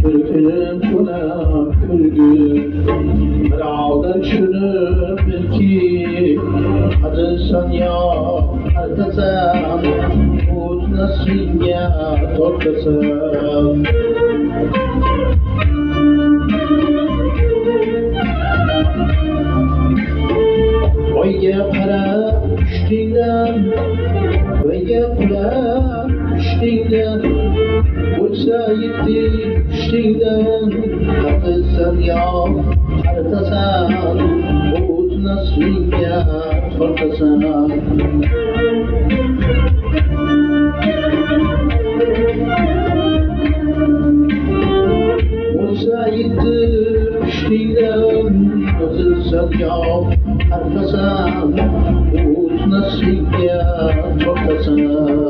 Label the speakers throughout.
Speaker 1: Türkünün buna kürgü Mırağdan çürüp ki Adı san ya artasan Ud nasıl ya torkasan Oyga para düştüğünden Oyga para düştüğünden Uçsa gitti düştüğünden Haklısın ya haritasan Ud nasıl ya torkasan Uçsa gitti düştüğünden Haklısın ya haritasan Ud nasıl ya torkasan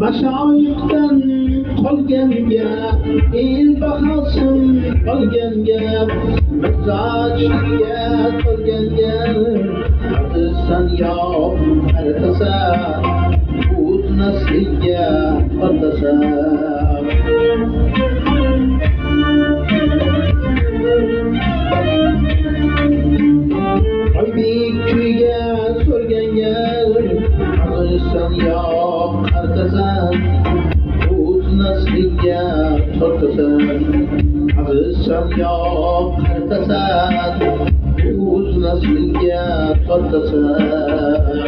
Speaker 1: Başayıktan qolganga el bahasın qolganga mizojiga qolganga hadisan yo'q haritasan o'z nasliga tortasan oybek kuyga so'rganga hadisan yo'q haritasan o'z nasliga tortasan hadisan yo'q haritasan o'z nasliga tortasan